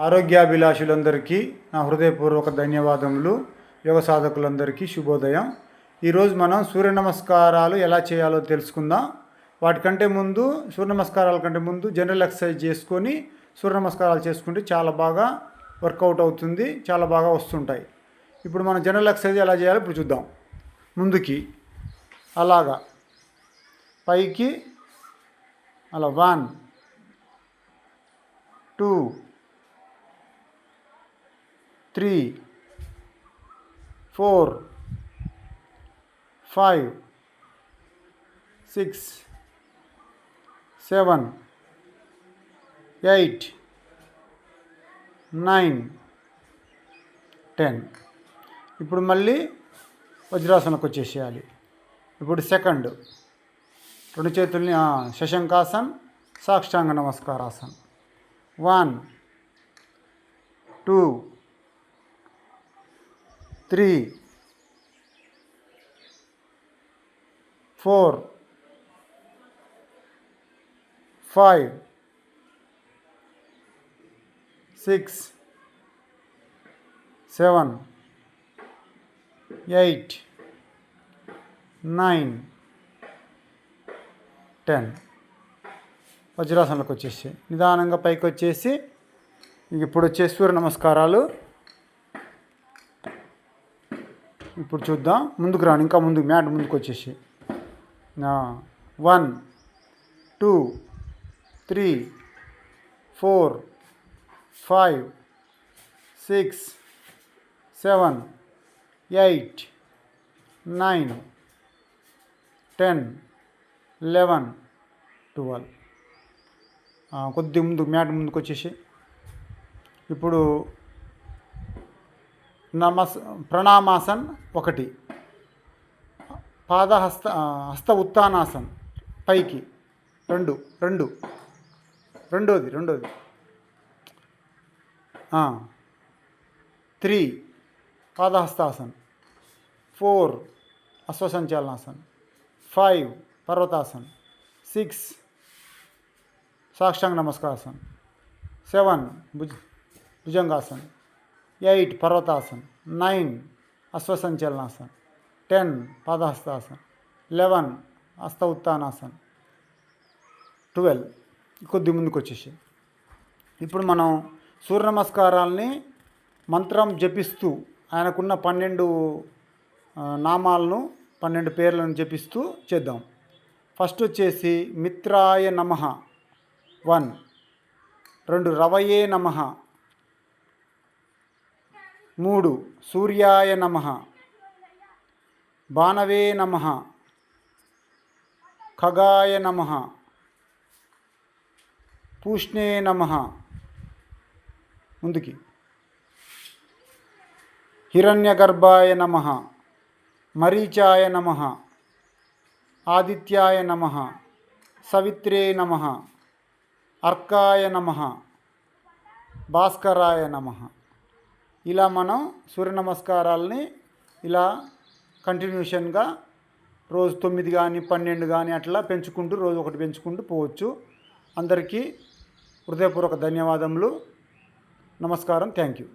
ఆరోగ్యాభిలాషులందరికీ నా హృదయపూర్వక ధన్యవాదములు. యోగ సాధకులందరికీ శుభోదయం. ఈరోజు మనం సూర్య నమస్కారాలు ఎలా చేయాలో తెలుసుకుందాం. వాటికంటే ముందు సూర్య నమస్కారాల కంటే ముందు జనరల్ ఎక్సర్సైజ్ చేసుకొని సూర్య నమస్కారాలు చేసుకుంటే చాలా బాగా వర్కౌట్ అవుతుంది, చాలా బాగా వస్తుంటాయి. ఇప్పుడు మనం జనరల్ ఎక్సర్సైజ్ ఎలా చేయాలో ఇప్పుడు చూద్దాం. ముందుకి అలాగా పైకి అలా 1 2 3 4 5 6 7 8 9 10. ఇప్పుడు మళ్ళీ వజ్రాసనకు వచ్చేసేయాలి. ఇప్పుడు సెకండ్, రెండు చేతుల్ని శశంకాసన్, సాష్టాంగ నమస్కారాసన్. 1 2 3 4 5 6 7 8 9 10. వజ్రాసనలకు వచ్చేసి నిదానంగా పైకి వచ్చేసి ఇప్పుడు వచ్చే సూర్య నమస్కారాలు ఇప్పుడు చూద్దాం. ముందుకు రాను, ఇంకా ముందుకు మ్యాట్ ముందుకు వచ్చేసి 1 2 3 4 5 6 7 8 9 10 11 12. కొద్ది ముందుకు మ్యాట్ ముందుకు వచ్చేసి ఇప్పుడు ప్రణామాసన్ 1, హస్త ఉత్తానాసన్ పైకి 2 రెండోది 3 పాదహస్తాసన్, 4 అశ్వసంచాలనాసన్, 5 పర్వతాసన్, 6 సాష్టాంగ నమస్కారాసన్, 7 భుజంగాసన్, 8 పర్వతాసన్, 9 అశ్వసంచలనాసన్, 10 పాదహస్తాసన్, 11 హస్త ఉత్తానాసన్, 12 కొద్ది ముందుకు వచ్చేసి ఇప్పుడు మనం సూర్య నమస్కారాలని మంత్రం జపిస్తూ ఆయనకున్న 12 నామాలను 12 పేర్లను జపిస్తూ చేద్దాం. ఫస్ట్ వచ్చేసి మిత్రాయ నమః 1, 2 రవయే నమః, 3 సూర్యాయ నమః, భానవే నమః, ఖగాయ నమః, పూష్ణే నమః, ముందుకి హిరణ్యగర్భాయ నమః, మరీచాయ నమః, ఆదిత్యాయ నమః, సవిత్రే నమః, అర్కాయ నమః, భాస్కరాయ నమః. ఇలా మనం సూర్య నమస్కారాలని ఇలా కంటిన్యూషన్గా రోజు 9 కానీ 12 కానీ అట్లా పెంచుకుంటూ రోజు ఒకటి పెంచుకుంటూ పోవచ్చు. అందరికీ హృదయపూర్వక ధన్యవాదములు. నమస్కారం. Thank you.